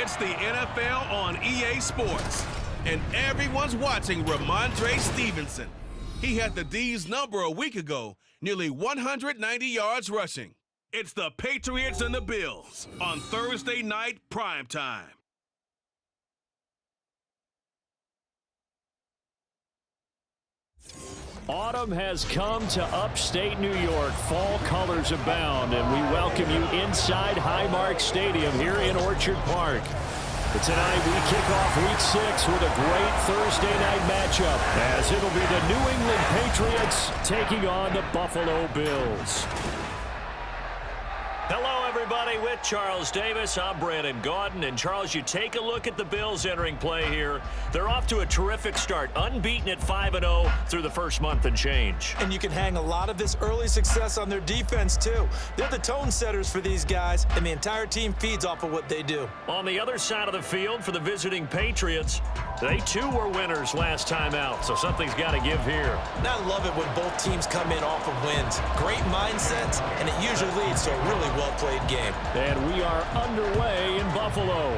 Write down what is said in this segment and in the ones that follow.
It's the NFL on EA Sports, and everyone's watching Ramondre Stevenson. He had the D's number a week ago, nearly 190 yards rushing. It's the Patriots and the Bills on Thursday night primetime. Autumn has come to upstate New York. Fall colors abound, and we welcome you inside Highmark Stadium here in Orchard Park. Tonight we kick off Week 6 with a great Thursday night matchup, as it'll be the New England Patriots taking on the Buffalo Bills. Hello, everybody. With Charles Davis, I'm Brandon Gaudin. And, Charles, you take a look at the Bills entering play here. They're off to a terrific start, unbeaten at 5-0 through the first month and change. And you can hang a lot of this early success on their defense, too. They're the tone setters for these guys, and the entire team feeds off of what they do. On the other side of the field for the visiting Patriots, they, too, were winners last time out, so something's got to give here. And I love it when both teams come in off of wins. Great mindsets, and it usually leads to a really well-played game. And we are underway in Buffalo.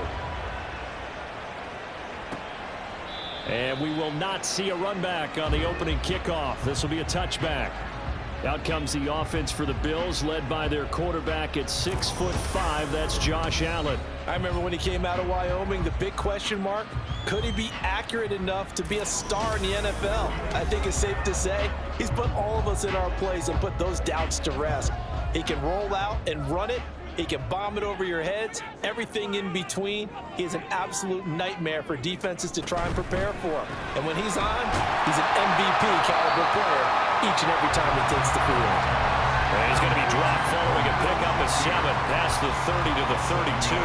And we will not see a run back on the opening kickoff. This will be a touchback. Out comes the offense for the Bills, led by their quarterback at 6'5". That's Josh Allen. I remember when he came out of Wyoming, the big question mark, could he be accurate enough to be a star in the NFL? I think it's safe to say he's put all of us in our place and put those doubts to rest. He can roll out and run it. He can bomb it over your heads. Everything in between. He is an absolute nightmare for defenses to try and prepare for. And when he's on, he's an MVP caliber player each and every time he takes the field. And he's going to be dropped following a pickup of 7 past the 30 to the 32.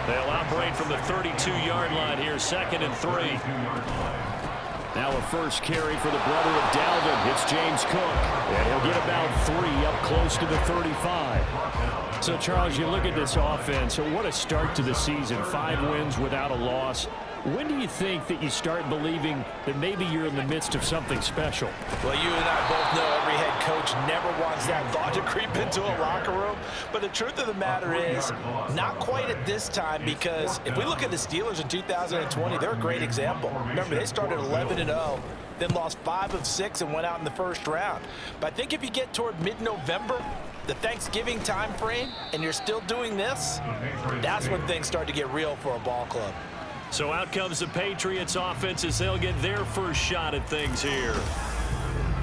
They'll operate from the 32-yard line here, 2nd and 3. Now a first carry for the brother of Dalvin. It's James Cook. And he'll get about 3 up close to the 35. So, Charles, you look at this offense. So what a start to the season. 5 wins without a loss. When do you think that you start believing that maybe you're in the midst of something special? Well, you and I both know every head coach never wants that thought to creep into a locker room. But the truth of the matter is, not quite at this time, because if we look at the Steelers in 2020, they're a great example. Remember, they started 11-0, then lost 5 of 6 and went out in the first round. But I think if you get toward mid-November, the Thanksgiving time frame, and you're still doing this, that's when things start to get real for a ball club. So out comes the Patriots offense as they'll get their first shot at things here.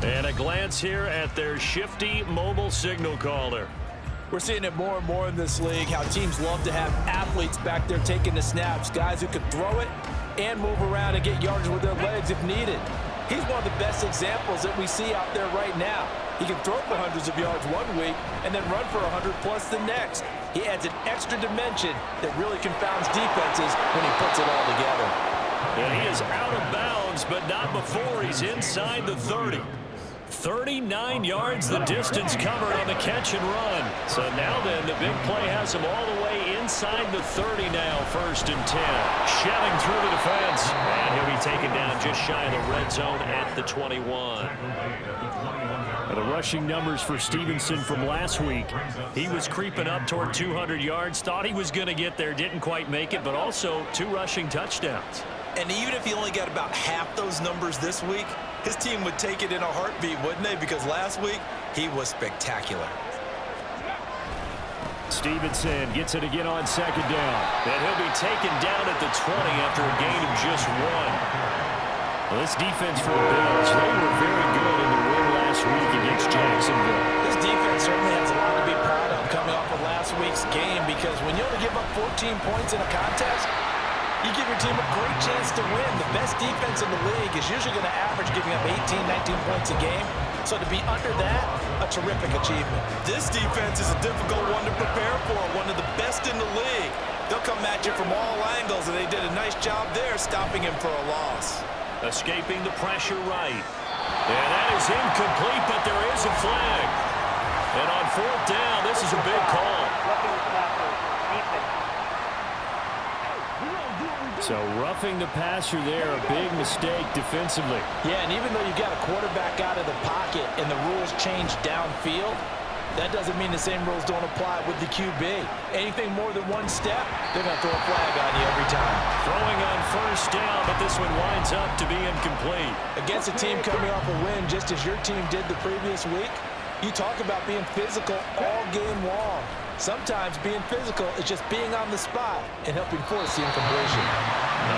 And a glance here at their shifty mobile signal caller. We're seeing it more and more in this league, how teams love to have athletes back there taking the snaps, guys who can throw it and move around and get yardage with their legs if needed. He's one of the best examples that we see out there right now. He can throw for hundreds of yards one week and then run for 100+ the next. He adds an extra dimension that really confounds defenses when he puts it all together. And he is out of bounds, but not before he's inside the 30. 39 yards the distance covered on the catch and run. So now then, the big play has him all the way inside the 30 now, 1st and 10. Shelling through the defense. And he'll be taken down just shy of the red zone at the 21. The rushing numbers for Stevenson from last week. He was creeping up toward 200 yards. Thought he was going to get there. Didn't quite make it, but also 2 rushing touchdowns. And even if he only got about half those numbers this week, his team would take it in a heartbeat, wouldn't they? Because last week, he was spectacular. Stevenson gets it again on 2nd down. And he'll be taken down at the 20 after a gain of just 1. Well, this defense for the Bills, they were very good in the win last week against Jacksonville. This defense certainly has a lot to be proud of coming off of last week's game, because when you only give up 14 points in a contest, you give your team a great chance to win. The best defense in the league is usually going to average giving up 18, 19 points a game. So to be under that, a terrific achievement. This defense is a difficult one to prepare for, one of the best in the league. They'll come at you from all angles, and they did a nice job there stopping him for a loss. Escaping the pressure right. And that is incomplete, but there is a flag. And on 4th down, this is a big call. So roughing the passer there, a big mistake defensively. Yeah, and even though you got a quarterback out of the pocket and the rules change downfield, That doesn't mean the same rules don't apply with the QB. Anything more than one step, they're going to throw a flag on you every time. Throwing on first down, but this one winds up to be incomplete. Against a team coming off a win, just as your team did the previous week, you talk about being physical all game long. Sometimes being physical is just being on the spot and helping force the incompletion.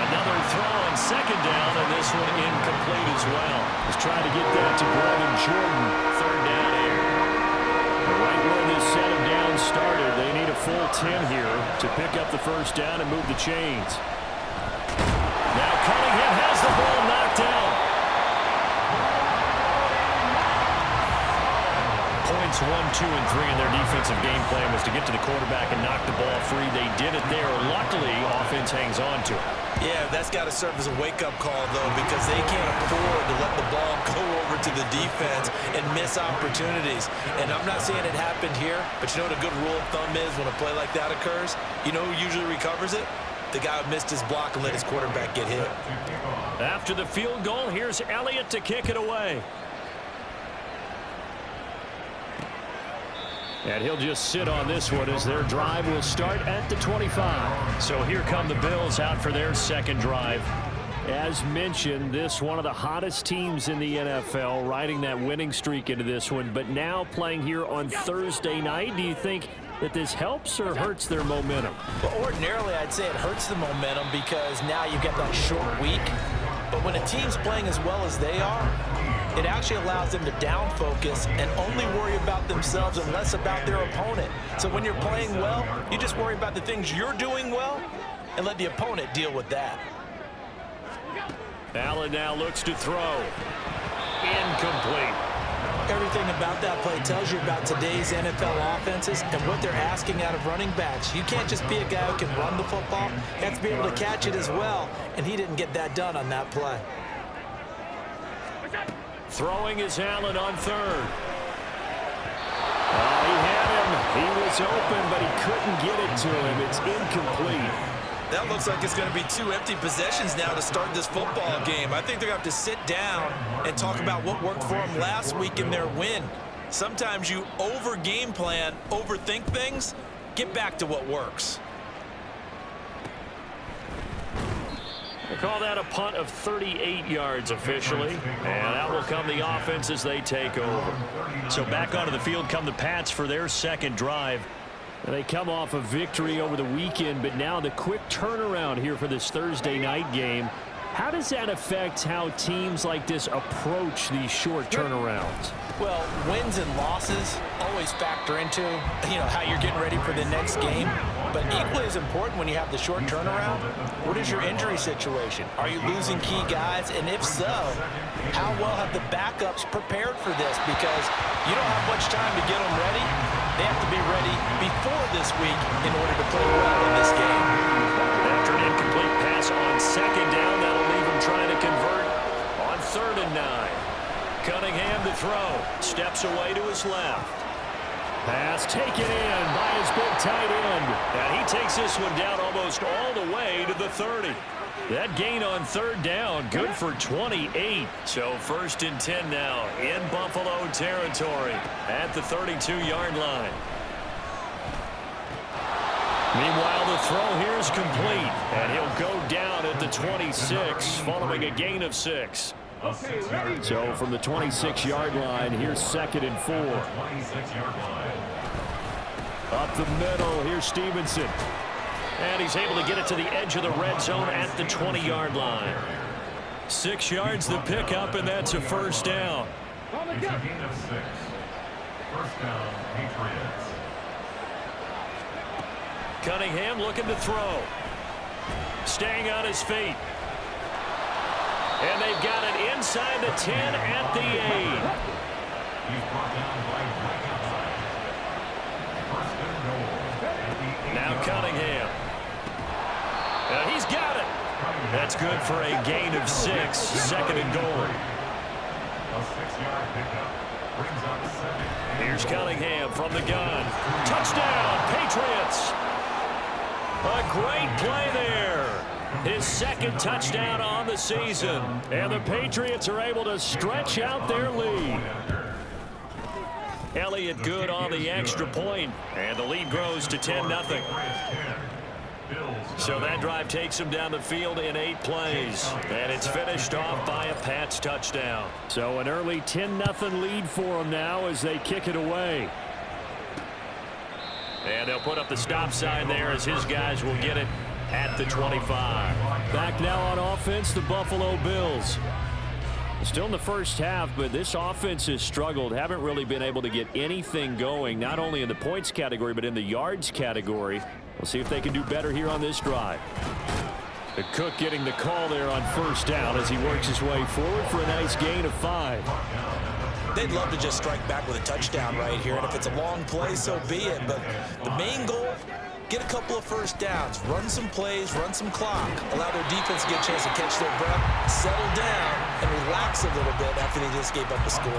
Another throw on second down, and this one incomplete as well. He's trying to get that to Brevin Jordan. Third down air. Right where this set of downs started, they need a full 10 here to pick up the first down and move the chains. Now Cunningham has the ball knocked down. Points 1, 2, and 3 in their defensive game plan was to get to the quarterback and knock the ball free. They did it there. Luckily, offense hangs on to it. Yeah, that's got to serve as a wake-up call, though, because they can't afford to let the ball go over to the defense and miss opportunities. And I'm not saying it happened here, but you know what a good rule of thumb is when a play like that occurs? You know who usually recovers it? The guy who missed his block and let his quarterback get hit. After the field goal, here's Elliott to kick it away. And he'll just sit on this one as their drive will start at the 25. So here come the Bills out for their second drive. As mentioned, this one of the hottest teams in the NFL, riding that winning streak into this one, but now playing here on Thursday night. Do you think that this helps or hurts their momentum? Well, ordinarily, I'd say it hurts the momentum because now you get that short week. But when a team's playing as well as they are, it actually allows them to down focus and only worry about themselves and less about their opponent. So when you're playing well, you just worry about the things you're doing well and let the opponent deal with that. Allen now looks to throw. Incomplete. Everything about that play tells you about today's NFL offenses and what they're asking out of running backs. You can't just be a guy who can run the football. You have to be able to catch it as well, and he didn't get that done on that play. Throwing is Allen on third. He had him. He was open, but he couldn't get it to him. It's incomplete. That looks like it's going to be 2 empty possessions now to start this football game. I think they're going to have to sit down and talk about what worked for them last week in their win. Sometimes you over-game plan, overthink things, get back to what works. They call that a punt of 38 yards officially, and out will come the offense as they take over. So back onto the field come the Pats for their second drive. They come off a victory over the weekend, but now the quick turnaround here for this Thursday night game. How does that affect how teams like this approach these short turnarounds? Well, wins and losses always factor into, how you're getting ready for the next game. But equally as important when you have the short turnaround, what is your injury situation? Are you losing key guys? And if so, how well have the backups prepared for this? Because you don't have much time to get them ready. They have to be ready before this week in order to play well in this game. After an incomplete pass on second down, that'll leave him trying to convert on 3rd and 9. Cunningham to throw. Steps away to his left. Pass taken in by his big tight end. And he takes this one down almost all the way to the 30. That gain on 3rd down, good for 28. So 1st and 10 now in Buffalo territory at the 32-yard line. Meanwhile, the throw here is complete, and he'll go down at the 26 following a gain of 6. So from the 26-yard line, here's 2nd and 4. Up the middle, here's Stevenson. And he's able to get it to the edge of the red zone at the 20-yard line. 6 yards the pickup, and that's a 1st down. First down, Patriots. Cunningham looking to throw. Staying on his feet. And they've got it inside the 10 at the 8. He's brought down by right outside. First and goal. Now Cunningham. And he's got it. That's good for a gain of 6. 2nd and goal. A 6-yard pickup brings up 2nd. Here's Cunningham from the gun. Touchdown, Patriots. A great play there. His 2nd touchdown on the season. And the Patriots are able to stretch out their lead. Elliott good on the extra point, and the lead grows to 10-0. So that drive takes them down the field in 8 plays, and it's finished off by a Pats touchdown. So an early 10-0 lead for them now as they kick it away. And they'll put up the stop sign there as his guys will get it at the 25. Back now on offense, the Buffalo Bills. Still in the first half, but this offense has struggled. Haven't really been able to get anything going, not only in the points category, but in the yards category. We'll see if they can do better here on this drive. The Cook getting the call there on first down as he works his way forward for a nice gain of 5. They'd love to just strike back with a touchdown right here, and if it's a long play, so be it. But the main goal, get a couple of first downs, run some plays, run some clock, allow their defense to get a chance to catch their breath, settle down, and relax a little bit after they just gave up a score.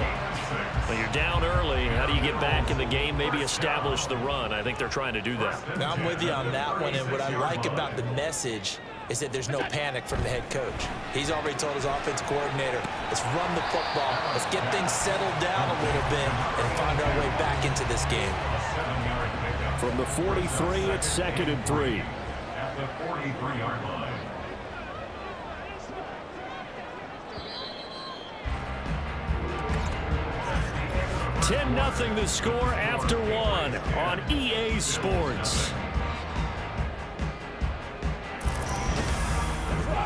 Well, you're down early. How do you get back in the game, maybe establish the run? I think they're trying to do that. Now, I'm with you on that one, and what I like about the message is that there's no panic from the head coach. He's already told his offensive coordinator, let's run the football, let's get things settled down a little bit and find our way back into this game. From the 43, it's 2nd and 3. At the 43-yard line. 10-0 the score after 1 on EA Sports.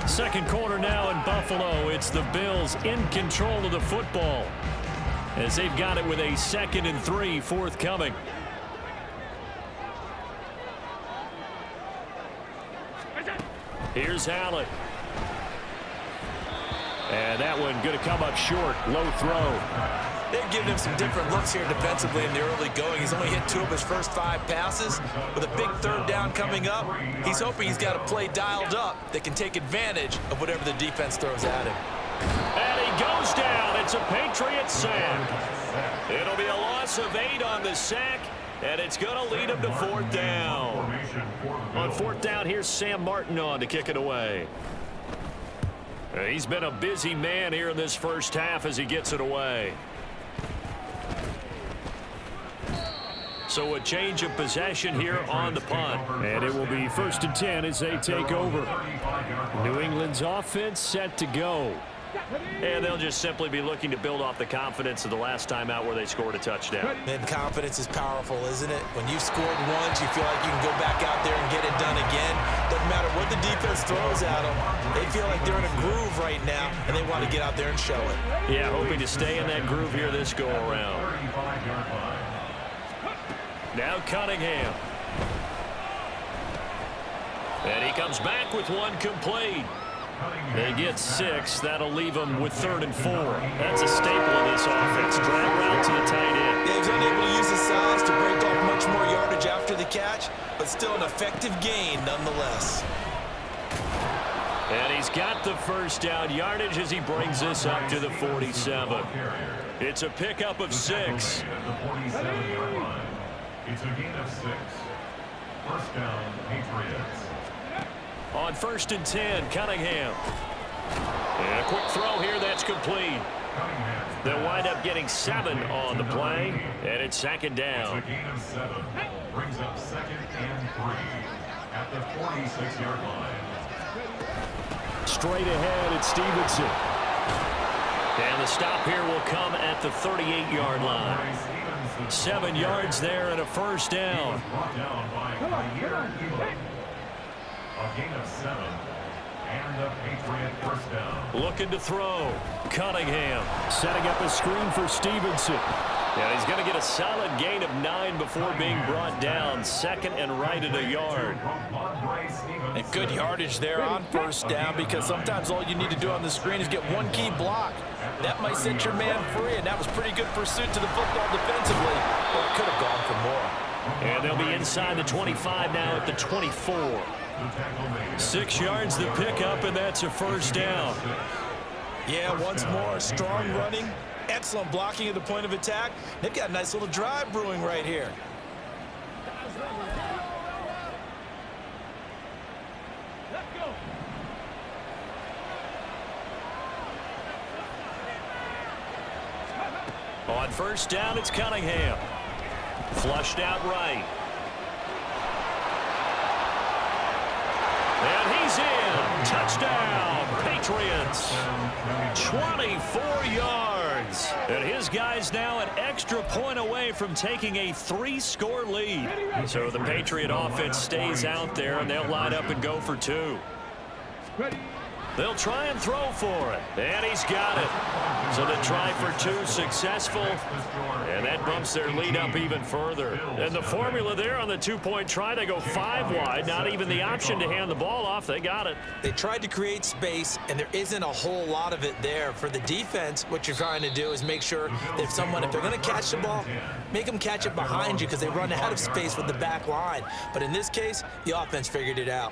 Second quarter now in Buffalo. It's the Bills in control of the football as they've got it with a 2nd and 3 forthcoming. Here's Allen. And that one going to come up short. Low throw. They're giving him some different looks here defensively in the early going. He's only hit 2 of his first 5 passes. With a big third down coming up, he's hoping he's got a play dialed up that can take advantage of whatever the defense throws at him. And he goes down. It's a Patriot sack. It'll be a loss of 8 on the sack, and it's going to lead him to 4th down. On 4th down, here's Sam Martin on to kick it away. He's been a busy man here in this first half as he gets it away. So a change of possession here on the punt. And it will be 1st and 10 as they take over. New England's offense set to go. And they'll just simply be looking to build off the confidence of the last time out where they scored a touchdown. And confidence is powerful, isn't it? When you've scored once, you feel like you can go back out there and get it done again. Doesn't matter what the defense throws at them. They feel like they're in a groove right now, and they want to get out there and show it. Yeah, hoping to stay in that groove here this go-around. Now Cunningham. And he comes back with one complete. They get 6. That'll leave them with 3rd and 4. That's a staple of this offense. Drag route to the tight end. Yeah, he's unable to use his size to break off much more yardage after the catch, but still an effective gain nonetheless. And he's got the first down yardage as he brings this up to the 47. It's a pickup of 6. It's a gain of 6. First down, Patriots. On 1st and 10, Cunningham. And a quick throw here that's complete. They'll wind up getting 7 on the play, and it's 2nd down. It's a gain of 7. Brings up 2nd and 3 at the 46-yard line. Straight ahead, it's Stevenson. And the stop here will come at the 38-yard line. 7 yards there and a first down. Brought down by a gain of 7 and a Patriot first down. Looking to throw. Cunningham setting up a screen for Stevenson. Yeah, he's going to get a solid gain of 9 before being brought down. 2nd and right at a yard. And good yardage there on first down, because sometimes all you need to do on the screen is get one key block. That might set your man free, and that was pretty good pursuit to the football defensively, but could have gone for more. And they'll be inside the 25 now at the 24. 6 yards the pickup, and that's a first down. Yeah, once more, strong running, excellent blocking at the point of attack. They've got a nice little drive brewing right here. On first down, it's Cunningham. Flushed out right. And he's in. Touchdown, Patriots. 24 yards. And his guys now an extra point away from taking a 3-score lead. So the Patriot offense stays out there, and they'll line up and go for 2. They'll try and throw for it. And he's got it. So the try for 2 successful. And that bumps their lead up even further. And the formula there on the 2-point try, they go 5 wide. Not even the option to hand the ball off. They got it. They tried to create space, and there isn't a whole lot of it there. For the defense, what you're trying to do is make sure that if they're going to catch the ball, make them catch it behind you because they run out of space with the back line. But in this case, the offense figured it out.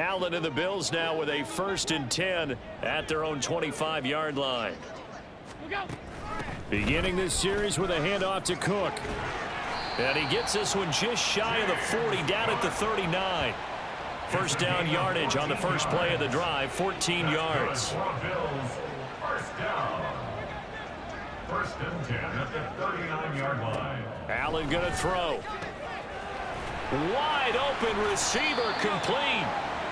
Allen and the Bills now with a 1st and 10 at their own 25-yard line. Beginning this series with a handoff to Cook. And he gets this one just shy of the 40, down at the 39. First down yardage on the first play of the drive, 14 yards. First down. 1st and 10 at the 39-yard line. Allen going to throw. Wide open receiver complete.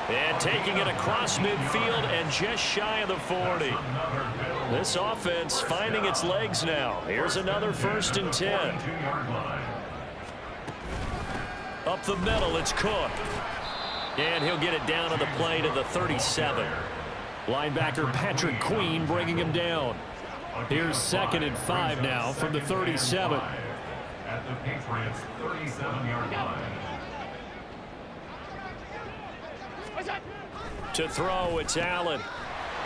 And taking it across midfield and just shy of the 40. This offense finding its legs now. Here's another 1st and 10. Up the middle, it's Cook. And he'll get it down on the play to the 37. Linebacker Patrick Queen bringing him down. Here's 2nd and 5 now from the 37. At the Patriots' 37-yard line. To throw, it's Allen.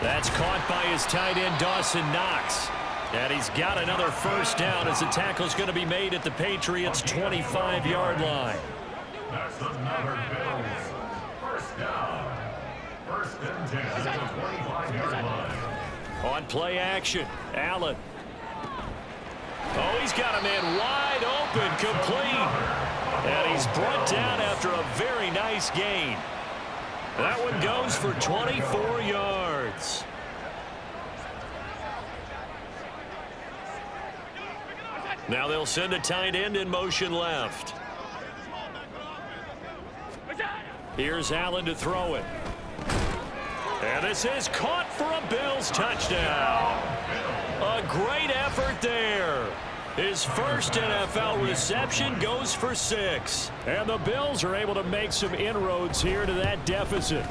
That's caught by his tight end, Dawson Knox. And he's got another 1st down as the tackle's going to be made at the Patriots' 25-yard line. That's another Bills. 1st down. 1st and 10 at the 25-yard line. On play action, Allen. Oh, he's got a man wide open, complete. And he's brought down after a very nice gain. That one goes for 24 yards. Now they'll send a tight end in motion left. Here's Allen to throw it. And this is caught for a Bills touchdown. A great effort there. His first NFL reception goes for 6. And the Bills are able to make some inroads here to that deficit.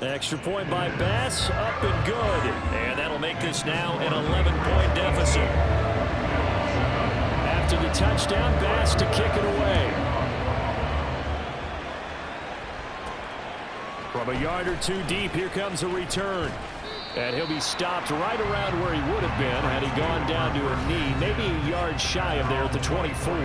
Extra point by Bass, up and good. And that'll make this now an 11-point deficit. After the touchdown, Bass to kick it away. From a yard or 2 deep, here comes a return. And he'll be stopped right around where he would have been had he gone down to a knee, maybe a yard shy of there at the 24.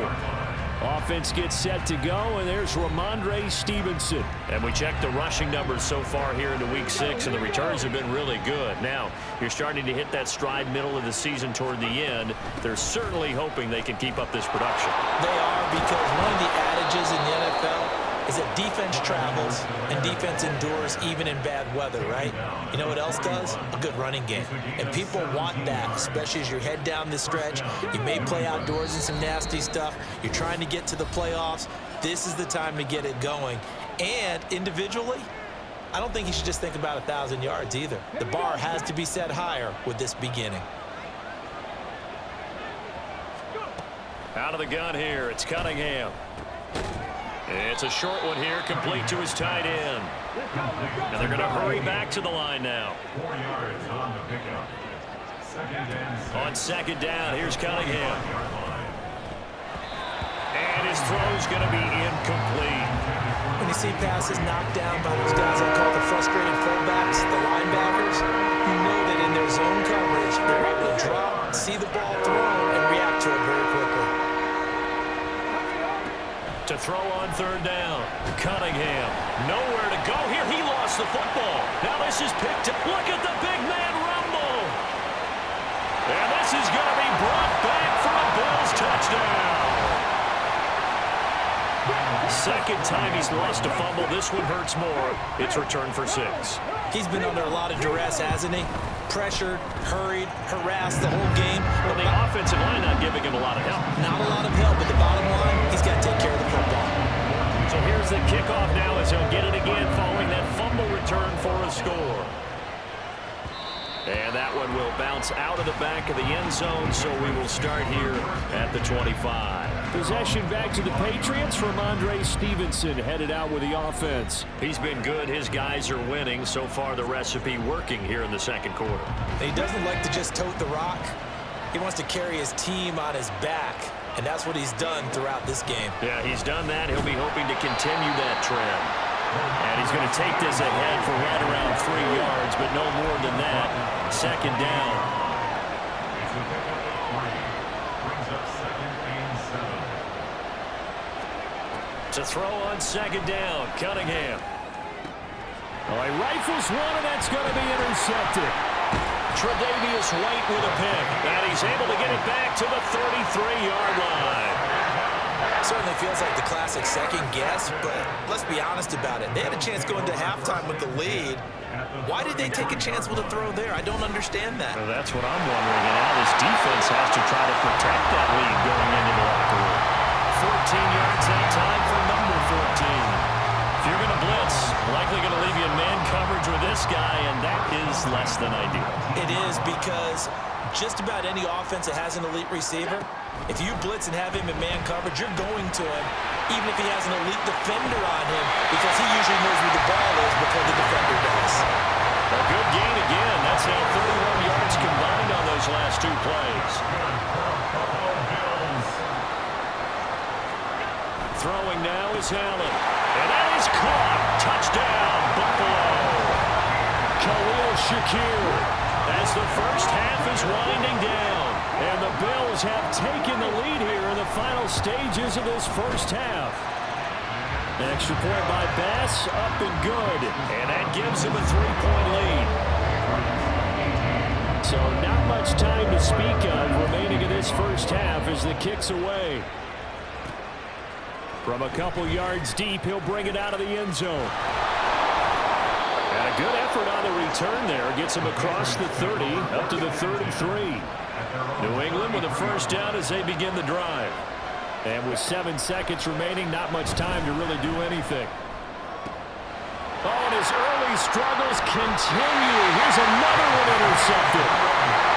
Offense gets set to go, and there's Ramondre Stevenson. And we checked the rushing numbers so far here into Week 6, and the returns have been really good. Now, you're starting to hit that stride middle of the season toward the end. They're certainly hoping they can keep up this production. They are, because one of the adages in the NFL is that defense travels and defense endures even in bad weather, right? You know what else does? A good running game. And people want that, especially as you head down the stretch. You may play outdoors in some nasty stuff. You're trying to get to the playoffs. This is the time to get it going. And individually, I don't think you should just think about 1,000 yards either. The bar has to be set higher with this beginning. Out of the gun here, it's Cunningham. It's a short one here, complete to his tight end. And they're going to hurry back to the line now. 4 yards on the pickup. 2nd and 6. On 2nd down, here's Cunningham. And his throw's going to be incomplete. When you see passes knocked down by those guys I call the frustrated fullbacks, the linebackers, you know that in their zone coverage, they're able to drop, see the ball thrown, and react to it very quickly. To throw on 3rd down, Cunningham. Nowhere to go here. He lost the football. Now this is picked up. Look at the big man rumble. And this is going to be brought back for a Bills touchdown. Second time he's lost a fumble. This one hurts more. It's returned for 6. He's been under a lot of duress, hasn't he? Pressured, hurried, harassed the whole game. Well, the offensive line not giving him a lot of help. Not a lot of help, but the bottom line, he's got to take care of the football. So here's the kickoff now as he'll get it again following that fumble return for a score. And that one will bounce out of the back of the end zone, so we will start here at the 25. Possession back to the Patriots from Andre Stevenson, headed out with the offense. He's been good. His guys are winning. So far, the recipe working here in the second quarter. He doesn't like to just tote the rock. He wants to carry his team on his back, and that's what he's done throughout this game. Yeah, he's done that. He'll be hoping to continue that trend. And he's going to take this ahead for right around 3 yards, but no more than that. Second down. To throw on second down, Cunningham. All right, rifles one, and that's going to be intercepted. Tre'Davious White with a pick, and he's able to get it back to the 33-yard line. Certainly feels like the classic second guess, but let's be honest about it. They had a chance going to halftime with the lead. Why did they take a chance with a throw there? I don't understand that. Well, that's what I'm wondering, and now this defense has to try to protect that lead going into the locker room. 14 yards that time for number 14. If you're going to blitz, likely going to leave you in man coverage with this guy, and that is less than ideal. It is, because just about any offense that has an elite receiver, if you blitz and have him in man coverage, you're going to him, even if he has an elite defender on him, because he usually knows where the ball is before the defender does. A good gain again. That's now 31 yards combined on those last 2 plays. Throwing now is Allen. And that is caught. Touchdown, Buffalo. Khalil Shakir. As the first half is winding down. And the Bills have taken the lead here in the final stages of this first half. An extra point by Bass, up and good. And that gives him a 3-point lead. So not much time to speak of remaining in this first half as the kick's away. From a couple yards deep, he'll bring it out of the end zone. And a good effort on the return there. Gets him across the 30, up to the 33. New England with a first down as they begin the drive. And with 7 seconds remaining, not much time to really do anything. Oh, and his early struggles continue. Here's another one intercepted.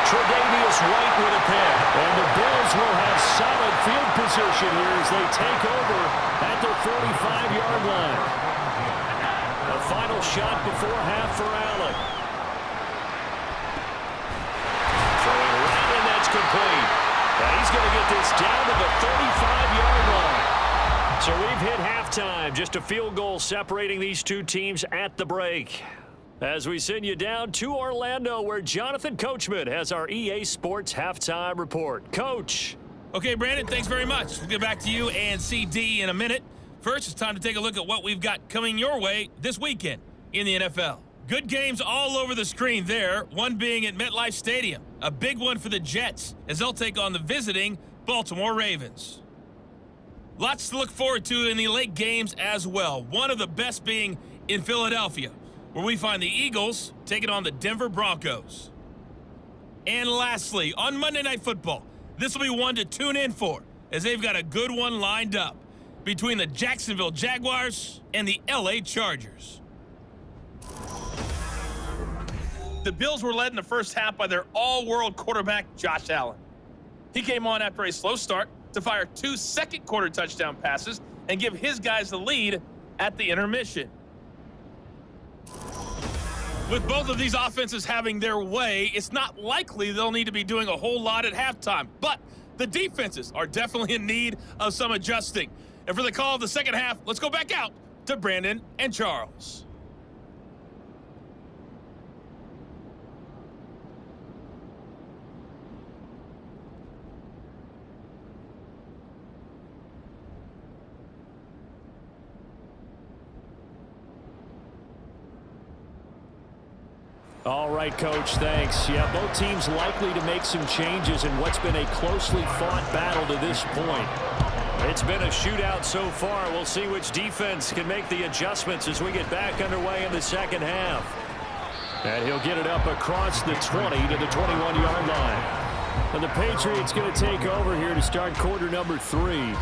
Tre'Davious White with a pick. And the Bills will have solid field position here as they take over at their 45-yard line. A final shot before half for Allen. Throwing right, and that's complete. And he's going to get this down to the 35-yard line. So we've hit halftime. Just a field goal separating these two teams at the break. As we send you down to Orlando, where Jonathan Coachman has our EA Sports halftime report. Coach. Okay, Brandon, thanks very much. We'll get back to you and CD in a minute. First, it's time to take a look at what we've got coming your way this weekend in the NFL. Good games all over the screen there, one being at MetLife Stadium. A big one for the Jets as they'll take on the visiting Baltimore Ravens. Lots to look forward to in the late games as well. One of the best being in Philadelphia, where we find the Eagles taking on the Denver Broncos. And lastly, on Monday Night Football, this will be one to tune in for, as they've got a good one lined up between the Jacksonville Jaguars and the LA Chargers. The Bills were led in the first half by their all-world quarterback, Josh Allen. He came on after a slow start to fire 2 second-quarter touchdown passes and give his guys the lead at the intermission. With both of these offenses having their way, it's not likely they'll need to be doing a whole lot at halftime. But the defenses are definitely in need of some adjusting. And for the call of the second half, let's go back out to Brandon and Charles. All right, Coach, thanks. Yeah, both teams likely to make some changes in what's been a closely fought battle to this point. It's been a shootout so far. We'll see which defense can make the adjustments as we get back underway in the second half. And he'll get it up across the 20 to the 21-yard line. And the Patriots going to take over here to start quarter number 3.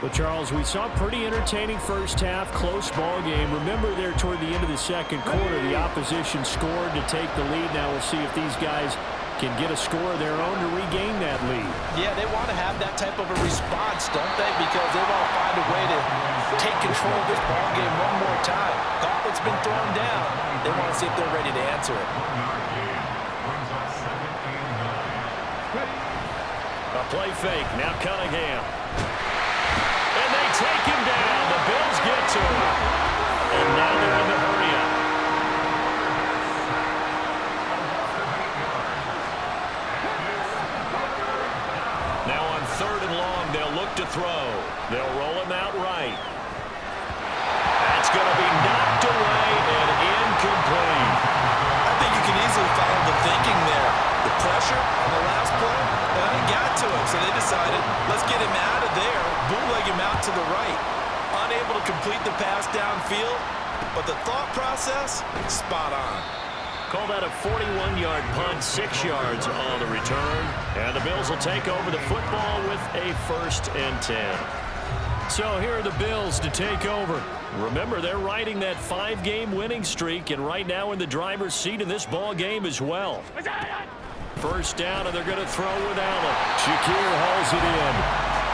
But, Charles, we saw a pretty entertaining first half, close ball game. Remember there toward the end of the second quarter, the opposition scored to take the lead. Now we'll see if these guys can get a score of their own to regain that lead. Yeah, they want to have that type of a response, don't they? Because they want to find a way to take control of this ball game one more time. Gauntlet's been thrown down. They want to see if they're ready to answer it. A play fake. Now Cunningham. And they take him down. The Bills get to him. And now they're in the hurry-up. Now on 3rd and long, they'll look to throw. They'll roll him out right. That's going to be knocked away and incomplete. I think you can easily follow the thinking there. The pressure on the last play, it got to him, so they decided, let's get him out of there, bootleg him out to the right. Unable to complete the pass downfield, but the thought process, spot on. Call that a 41-yard punt, 6 yards on the return. And the Bills will take over the football with a 1st and 10. So here are the Bills to take over. Remember, they're riding that 5-game winning streak, and right now in the driver's seat in this ball game as well. First down, and they're going to throw with Allen. Shakir hauls it in.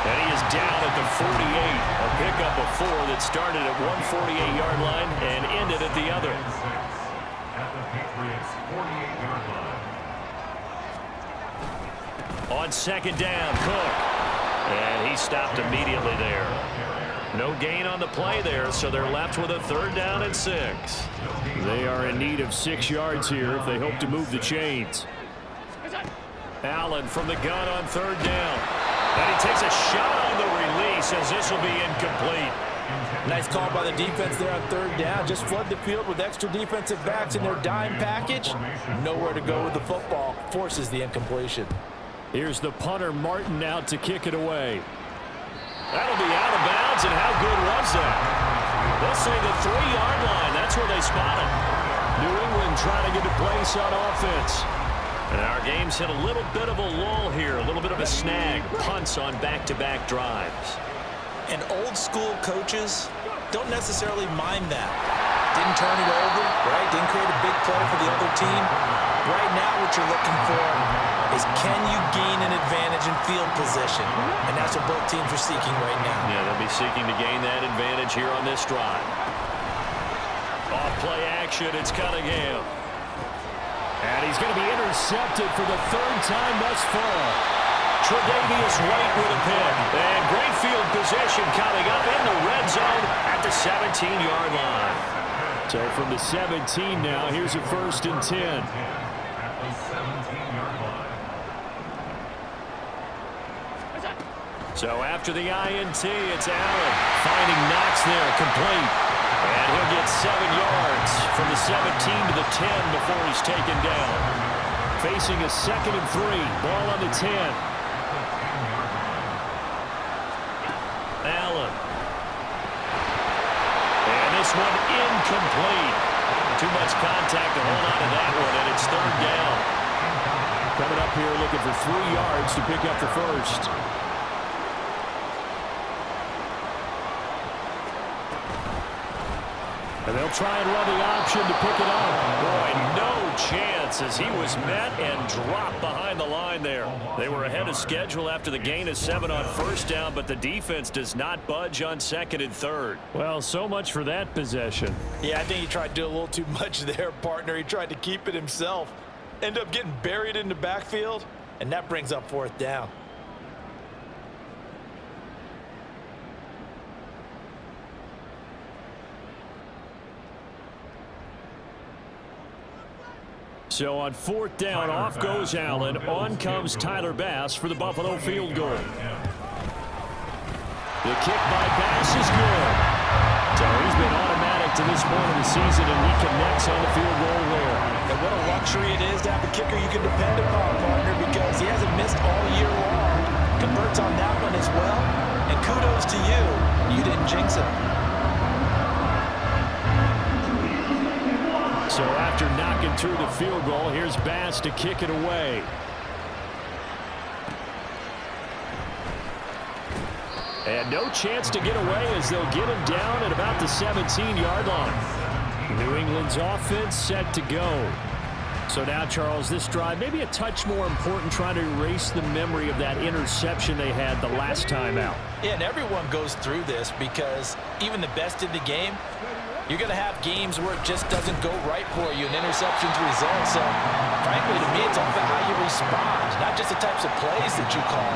And he is down at the 48. A pickup of 4 that started at one 48-yard line and ended at the other. At the Patriots' 48-yard line. On 2nd down, Cook. And he stopped immediately there. No gain on the play there, so they're left with a 3rd down and 6. They are in need of 6 yards here if they hope to move the chains. Allen from the gun on 3rd down. And he takes a shot on the release as this will be incomplete. Nice call by the defense there on 3rd down. Just flood the field with extra defensive backs in their dime package. Nowhere to go with the football. Forces the incompletion. Here's the punter, Martin, out to kick it away. That'll be out of bounds, and how good was that? They'll say the 3-yard line. That's where they spot it. New England trying to get a place on offense. And our game's hit a little bit of a lull here, a little bit of a snag. Punts on back-to-back drives. And old school coaches don't necessarily mind that. Didn't turn it over, right? Didn't create a big play for the other team. Right now what you're looking for is can you gain an advantage in field position? And that's what both teams are seeking right now. Yeah, they'll be seeking to gain that advantage here on this drive. Off play action, it's Cunningham. And he's going to be intercepted for the 3rd time thus far. Tre'Davious White with a pick. And great field position coming up in the red zone at the 17-yard line. So from the 17 now, here's a 1st and 10. At the 17-yard line. So after the INT, it's Allen. Finding Knox there, complete. And he'll get 7 yards from the 17 to the 10 before he's taken down. Facing a 2nd and 3. Ball on the 10. Allen. And this one incomplete. Too much contact to hold on to that one, and it's 3rd down. Coming up here looking for 3 yards to pick up the 1st. And they'll try and run the option to pick it up. Boy, no chance as he was met and dropped behind the line there. They were ahead of schedule after the gain of 7 on 1st down, but the defense does not budge on 2nd and 3rd. Well, so much for that possession. Yeah, I think he tried to do a little too much there, partner. He tried to keep it himself. Ended up getting buried in the backfield, and that brings up 4th down. So on 4th down, off goes Allen. On comes Tyler Bass for the Buffalo field goal. The kick by Bass is good. So he's been automatic to this point of the season, and he connects on the field goal there. And what a luxury it is to have a kicker you can depend upon, partner, because he hasn't missed all year long. Converts on that one as well. And kudos to you. You didn't jinx it. So after knocking through the field goal, here's Bass to kick it away. And no chance to get away as they'll get him down at about the 17-yard line. New England's offense set to go. So now, Charles, this drive maybe a touch more important, trying to erase the memory of that interception they had the last time out. Yeah, and everyone goes through this because even the best in the game, you're going to have games where it just doesn't go right for you and interceptions result. So, frankly, to me, it's all about how you respond, not just the types of plays that you call,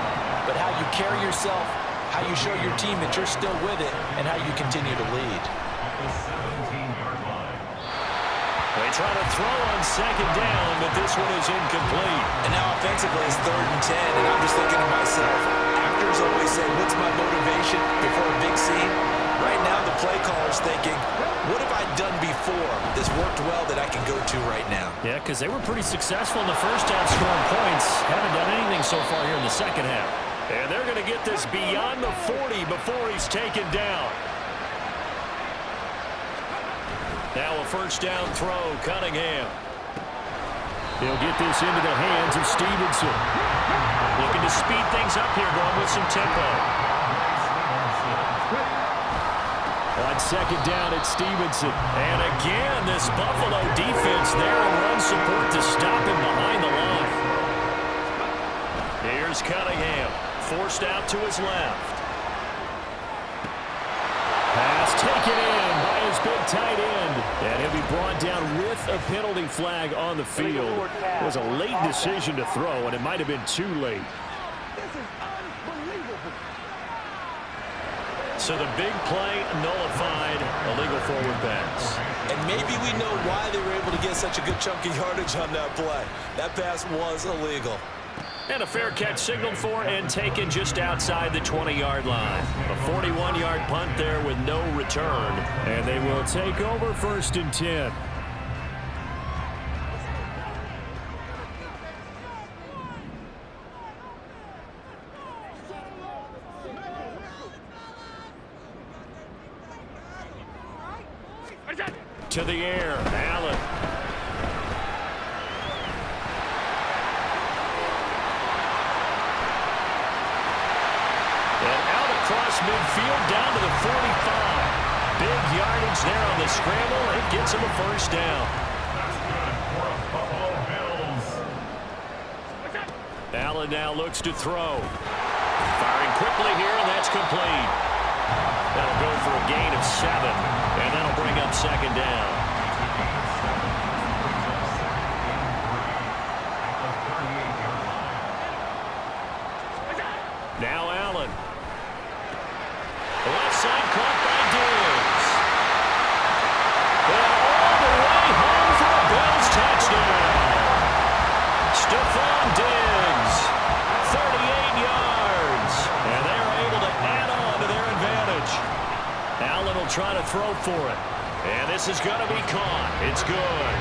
but how you carry yourself, how you show your team that you're still with it, and how you continue to lead. They try to throw on second down, but this one is incomplete. And now offensively it's 3rd and 10, and I'm just thinking to myself, actors always say, what's my motivation before a big scene? Right now the play caller's thinking, what have I done before that's worked well that I can go to right now? Yeah, because they were pretty successful in the first half scoring points. Haven't done anything so far here in the second half. And they're going to get this beyond the 40 before he's taken down. Now a first down throw, Cunningham. He'll get this into the hands of Stevenson. Looking to speed things up here, going with some tempo. On second down, it's Stevenson. And again, this Buffalo defense there in run support to stop him behind the line. Here's Cunningham, forced out to his left. Pass taken in by his big tight end. And he'll be brought down with a penalty flag on the field. It was a late decision to throw, and it might have been too late. So the big play nullified, illegal forward pass. And maybe we know why they were able to get such a good chunk of yardage on that play. That pass was illegal. And a fair catch signaled for and taken just outside the 20-yard line. A 41-yard punt there with no return. And they will take over 1st and 10. To the air, Allen. Across midfield down to the 45. Big yardage there on the scramble. It gets him a first down. Allen now looks to throw. Firing quickly here, and that's complete. That'll go for a gain of 7, and that'll bring up second down. Now Allen. Left side caught by Diggs. And all the way home for a Bills touchdown. Stephon Diggs, 38 yards. And they are able to add on to their advantage. Allen will try to throw for it. And this is going to be caught. It's good.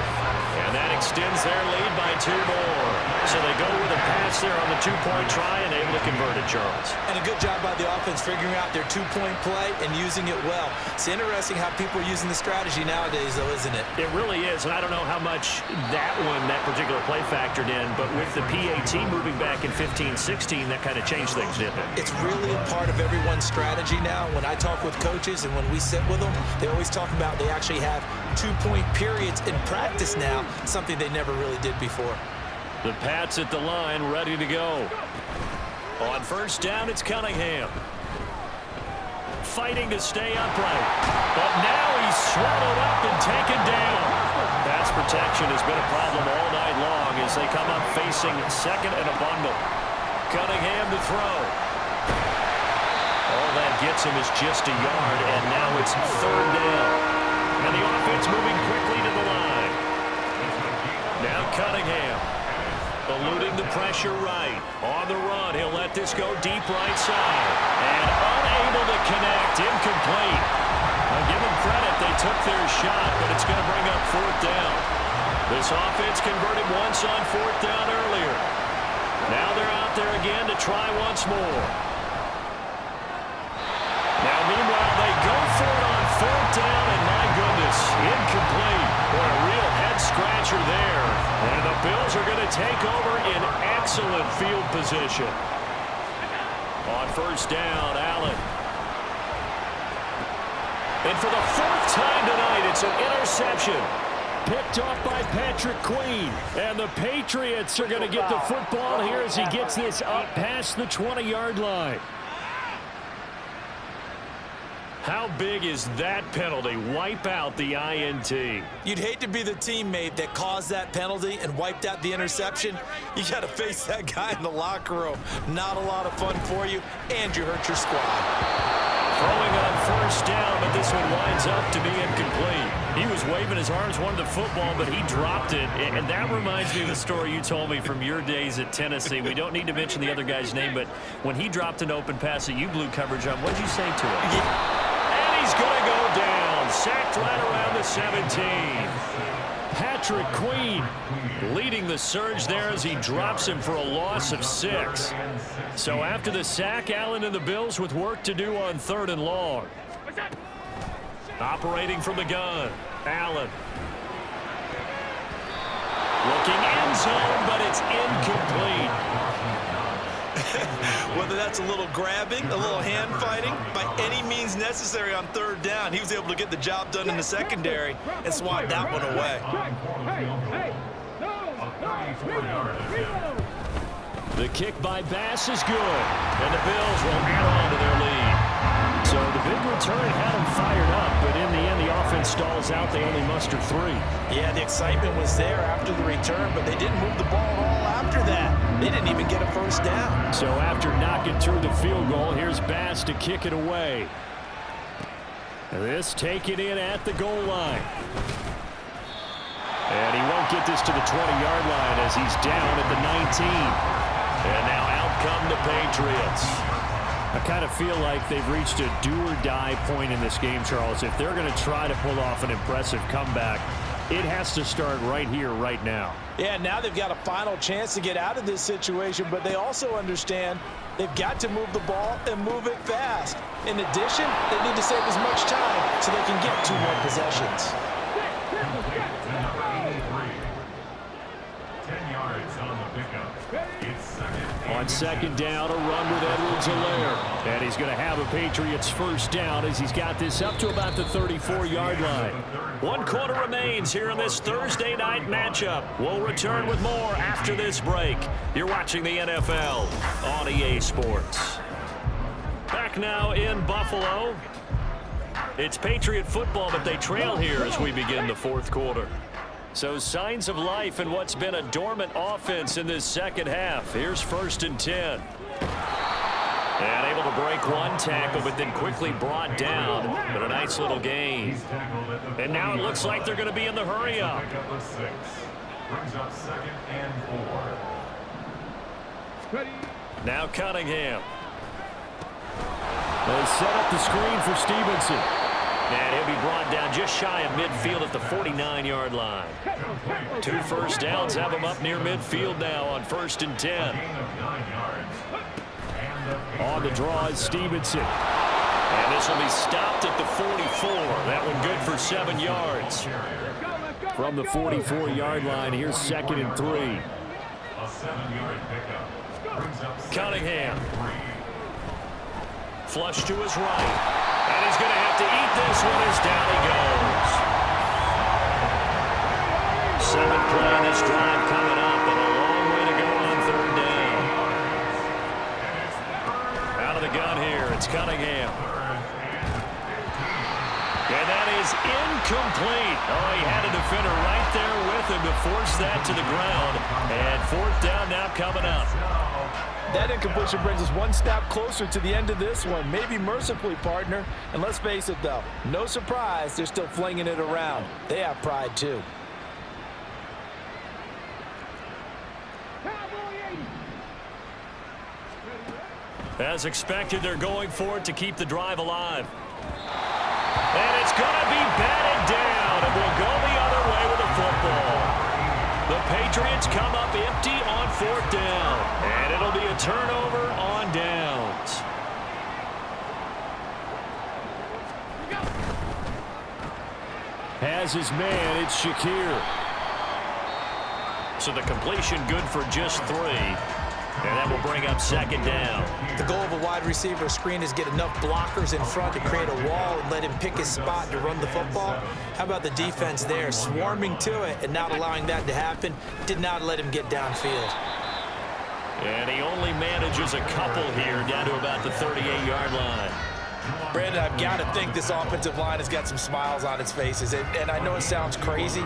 And that extends their lead by 2 more. So they go with a pass there on the 2-point try and able to convert it, Charles. And a good job by the offense figuring out their 2-point play and using it well. It's interesting how people are using the strategy nowadays, though, isn't it? It really is, and I don't know how much that particular play factored in, but with the PAT moving back in 15-16, that kind of changed things, didn't it? It's really a part of everyone's strategy now. When I talk with coaches and when we sit with them, they always talk about they actually have 2-point periods in practice now, something they never really did before. The Pats at the line, ready to go. On first down, it's Cunningham. Fighting to stay upright. But now he's swallowed up and taken down. Pass protection has been a problem all night long as they come up facing second and a bundle. Cunningham to throw. All that gets him is just a yard, and now it's 3rd down. And the offense moving quickly to the line. Now Cunningham. Eluding the pressure right. On the run, he'll let this go deep right side. And unable to connect. Incomplete. I'll give them credit. They took their shot, but it's going to bring up 4th down. This offense converted once on 4th down earlier. Now they're out there again to try once more. The Bills are going to take over in excellent field position. On first down, Allen. And for the fourth time tonight, it's an interception. Picked off by Patrick Queen. And the Patriots are going to get the football here as he gets this up past the 20-yard line. How big is that penalty? Wipe out the INT. You'd hate to be the teammate that caused that penalty and wiped out the interception. You got to face that guy in the locker room. Not a lot of fun for you, and you hurt your squad. Throwing on first down, but this one winds up to be incomplete. He was waving his arms, wanted the football, but he dropped it. And that reminds me of the story you told me from your days at Tennessee. We don't need to mention the other guy's name, but when he dropped an open pass that you blew coverage on, what did you say to him? And he's going to go down. Sacked right around the 17. Patrick Queen leading the surge there as he drops him for a loss of 6. So after the sack, Allen and the Bills with work to do on 3rd and long. Operating from the gun, Allen. Looking end zone, but it's incomplete. Whether that's a little grabbing, a little hand fighting, by any means necessary on 3rd down, he was able to get the job done in the secondary and swat that one away. The kick by Bass is good, and the Bills will add on to their lead. So the big return had them fired up, but in the end, the offense stalls out. They only muster 3. Yeah, the excitement was there after the return, but they didn't move the ball at all after that. They didn't even get a first down. So after knocking through the field goal, here's Bass to kick it away. This taken in at the goal line. And he won't get this to the 20-yard line as he's down at the 19. And now out come the Patriots. I kind of feel like they've reached a do-or-die point in this game, Charles. If they're going to try to pull off an impressive comeback, it has to start right here, right now. Yeah, now they've got a final chance to get out of this situation, but they also understand they've got to move the ball and move it fast. In addition, they need to save as much time so they can get 2 more possessions. 10 yards on the pickup. It's On second down, a run with Edwards-Helaire. And he's going to have a Patriots first down as he's got this up to about the 34-yard line. 1 quarter remains here in this Thursday night matchup. We'll return with more after this break. You're watching the NFL on EA Sports. Back now in Buffalo. It's Patriot football, but they trail here as we begin the 4th quarter. So signs of life in what's been a dormant offense in this second half. Here's 1st and 10. And able to break 1 tackle, but then quickly brought down. But a nice little gain. And now it looks like they're going to be in the hurry-up. brings up 2nd and 4. Now Cunningham. They set up the screen for Stevenson. And he'll be brought down just shy of midfield at the 49-yard line. 2 first downs have him up near midfield now on 1st and 10. On the draw is Stevenson. And this will be stopped at the 44. That one good for 7 yards. From the 44-yard line, here's 2nd and 3. A 7-yard pickup. Brings up Cunningham. Flush to his right. And he's going to have to eat this one as down he goes. 7th play on this drive coming up, and a long way to go on 3rd down. Out of the gun here, it's Cunningham. And that is incomplete. Oh, he had a defender right there with him to force that to the ground. And 4th down now coming up. That incompletion brings us 1 step closer to the end of this one. Maybe mercifully, partner. And let's face it, though, no surprise, they're still flinging it around. They have pride, too. As expected, they're going for it to keep the drive alive. And it's going to be batted down, and we'll go the other way with the football. The Patriots come up empty on 4th down, and it'll be a turnover on downs. Has his man, it's Shakir. So the completion good for just 3. And that will bring up 2nd down. The goal of a wide receiver screen is get enough blockers in front to create a wall and let him pick his spot to run the football. How about the defense there, swarming to it and not allowing that to happen? Did not let him get downfield. And he only manages a couple here down to about the 38-yard line. Brandon, I've got to think this offensive line has got some smiles on its faces. And I know it sounds crazy,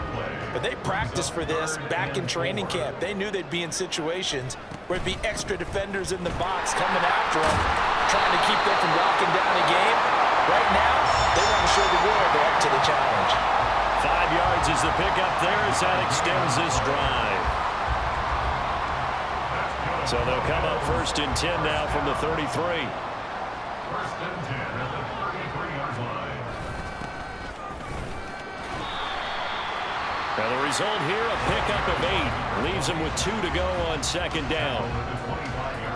but they practiced for this back in training camp. They knew they'd be in situations where it'd be extra defenders in the box coming after them, trying to keep them from locking down a game. Right now, they want to show the world they're up to the challenge. 5 yards is the pickup there as that extends this drive. So they'll come up 1st and 10 now from the 33. 1st and 10 at the 33-yard line. Now the result here, a pickup of 8. Leaves them with 2 to go on 2nd down.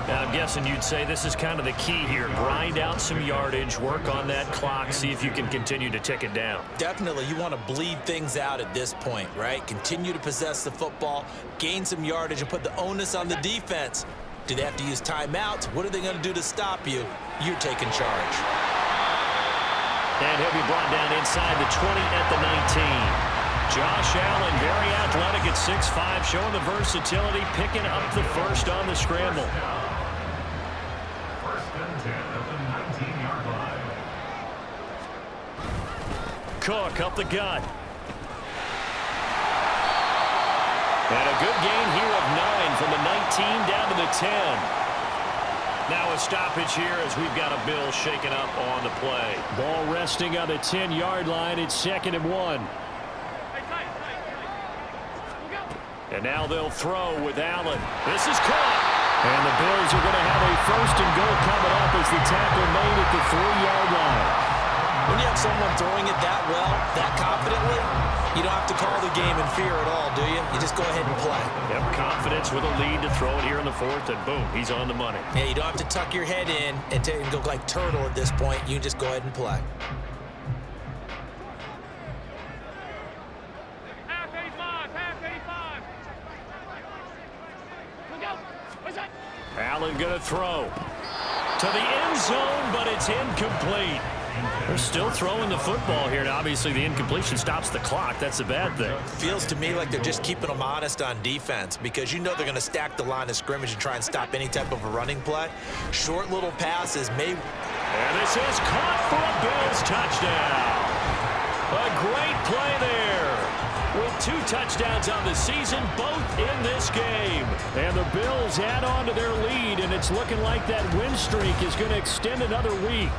Now I'm guessing you'd say this is kind of the key here. Grind out some yardage, work on that clock, see if you can continue to tick it down. Definitely, you want to bleed things out at this point, right? Continue to possess the football, gain some yardage, and put the onus on the defense. Do they have to use timeouts? What are they going to do to stop you? You're taking charge. And he'll be brought down inside the 20 at the 19. Josh Allen, very athletic at 6'5", showing the versatility, picking up the 1st on the scramble. 1st and 10 at the 19-yard line. Cook up the gut. And a good gain here of 9 from the 19 down to the 10. Now a stoppage here as we've got a Bill shaken up on the play. Ball resting on the 10-yard line. It's 2nd and 1. And now they'll throw with Allen. This is caught. And the Bills are going to have a 1st and goal coming up as the tackle made at the 3-yard line. When you have someone throwing it that well, that confidently, you don't have to call the game in fear at all, do you? You just go ahead and play. Yep, confidence with a lead to throw it here in the 4th, and boom, he's on the money. Yeah, you don't have to tuck your head in and go like turtle at this point. You just go ahead and play. Allen going to throw to the end zone, but it's incomplete. They're still throwing the football here, and obviously the incompletion stops the clock. That's a bad thing. Feels to me like they're just keeping them honest on defense because you know they're going to stack the line of scrimmage and try and stop any type of a running play. Short little passes may... And this is caught for a Bills touchdown. A great play there. With 2 touchdowns on the season, both in this game. And the Bills add on to their lead, and it's looking like that win streak is going to extend another week.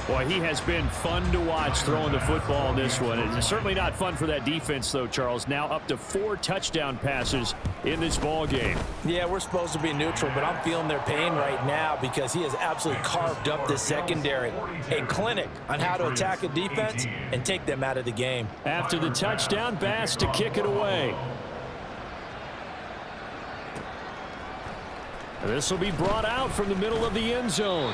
Boy, he has been fun to watch throwing the football in this one. It's certainly not fun for that defense, though, Charles. Now up to 4 touchdown passes in this ball game. Yeah, we're supposed to be neutral, but I'm feeling their pain right now because he has absolutely carved up this secondary. A clinic on how to attack a defense and take them out of the game. After the touchdown, Bass to kick it away. This will be brought out from the middle of the end zone.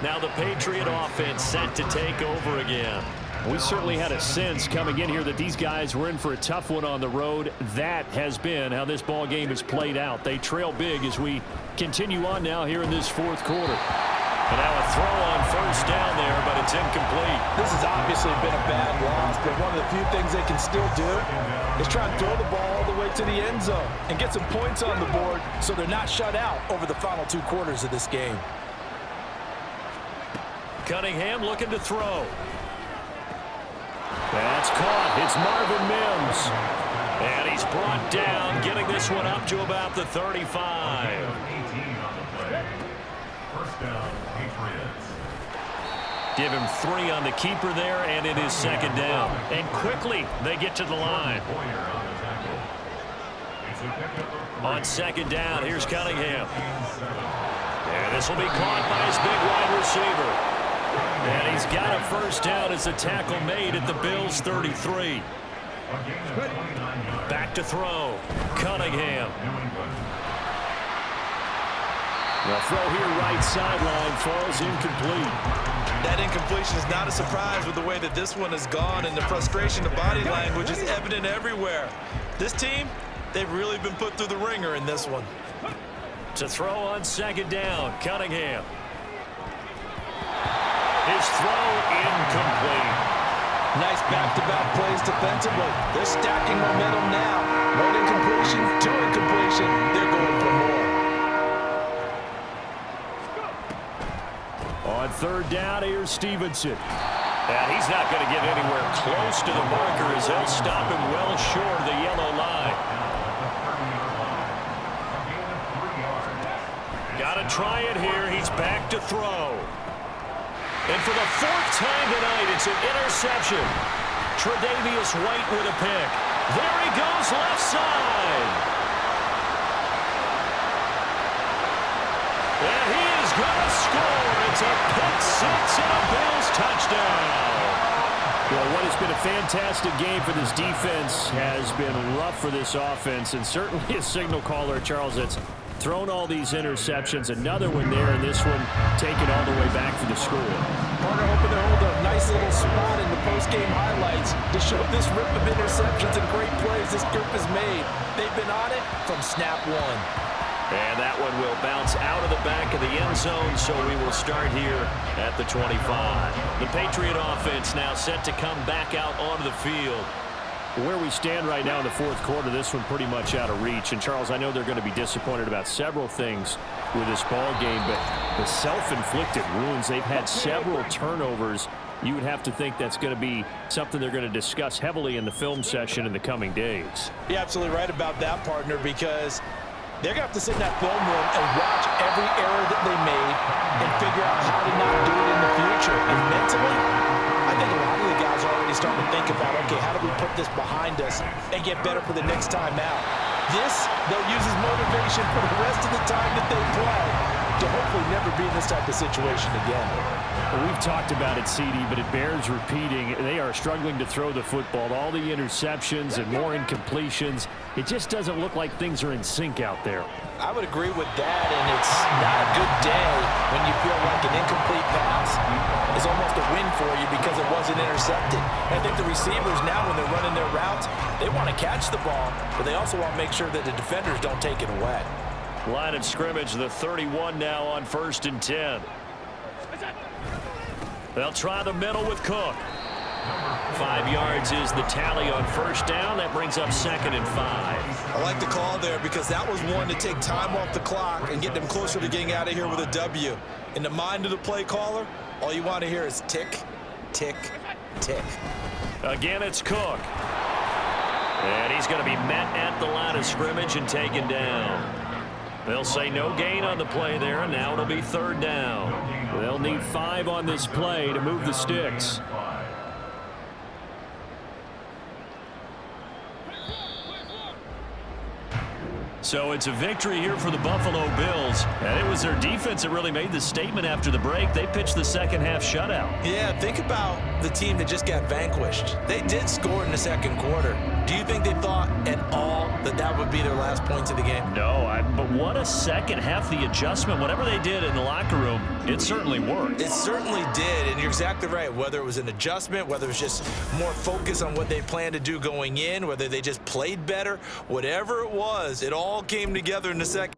Now the Patriot offense set to take over again. We certainly had a sense coming in here that these guys were in for a tough one on the road. That has been how this ball game has played out. They trail big as we continue on now here in this 4th quarter. And now a throw on 1st down there, but it's incomplete. This has obviously been a bad loss, but one of the few things they can still do is try and throw the ball all the way to the end zone and get some points on the board so they're not shut out over the final 2 quarters of this game. Cunningham looking to throw. That's caught. It's Marvin Mims. And he's brought down, getting this one up to about the 35. 18 on the play. 1st down, Patriots. Give him 3 on the keeper there, and it is 2nd down. And quickly, they get to the line. On 2nd down, here's Cunningham. And this will be caught by his big wide receiver. And he's got a 1st down as the tackle made at the Bills' 33. Back to throw. Cunningham. The throw here right sideline falls incomplete. That incompletion is not a surprise with the way that this one has gone, and the frustration of body language is evident everywhere. This team, they've really been put through the ringer in this one. To throw on second down, Cunningham. His throw incomplete. Nice back-to-back plays defensively. They're stacking momentum now. One incompletion, two incompletion. They're going for more. On third down, here's Stevenson. And he's not going to get anywhere close to the marker as they'll stop him well short of the yellow line. Got to try it here. He's back to throw. And for the fourth time tonight, it's an interception. Tre'Davious White with a pick. There he goes left side. And he is going to score. It's a pick six and a Bills touchdown. Well, what has been a fantastic game for this defense has been rough for this offense, and certainly a signal caller, Charles, that's thrown all these interceptions. Another one there, and this one taken all the way back for the score. Partner hoping to hold a nice little spot in the post-game highlights to show this rip of interceptions and great plays this group has made. They've been on it from snap one. And that one will bounce out of the back of the end zone, so we will start here at the 25. The Patriot offense now set to come back out onto the field. Where we stand right now in the fourth quarter, this one pretty much out of reach. And, Charles, I know they're going to be disappointed about several things with this ball game, but the self-inflicted wounds, they've had several turnovers. You would have to think that's going to be something they're going to discuss heavily in the film session in the coming days. You're absolutely right about that, partner, because they're going to have to sit in that film room and watch every error that they made and figure out how to not do it in the future. And mentally, I think a lot of the guys are already starting to think about, okay, how do we put this behind us and get better for the next time out? This, they'll use as motivation for the rest of the time that they play to hopefully never be in this type of situation again. Well, we've talked about it, CD, but it bears repeating. They are struggling to throw the football. All the interceptions and more incompletions. It just doesn't look like things are in sync out there. I would agree with that, and it's not a good day when you feel like an incomplete pass is almost a win for you because it wasn't intercepted. And I think the receivers now, when they're running their routes, they want to catch the ball, but they also want to make sure that the defenders don't take it away. Line of scrimmage, the 31 now on 1st and 10. They'll try the middle with Cook. 5 yards is the tally on first down. That brings up 2nd and 5. I like the call there because that was one to take time off the clock and get them closer to getting out of here with a W. In the mind of the play caller, all you want to hear is tick, tick, tick. Again, it's Cook. And he's going to be met at the line of scrimmage and taken down. They'll say no gain on the play there, and now it'll be 3rd down. They'll need 5 on this play to move the sticks. So it's a victory here for the Buffalo Bills. And it was their defense that really made the statement after the break. They pitched the second half shutout. Yeah, think about the team that just got vanquished. They did score in the second quarter. Do you think they thought at all that that would be their last points of the game? No, but what a second half, the adjustment, whatever they did in the locker room, it certainly worked. It certainly did, and you're exactly right. Whether it was an adjustment, whether it was just more focus on what they planned to do going in, whether they just played better, whatever it was, it all came together in the second.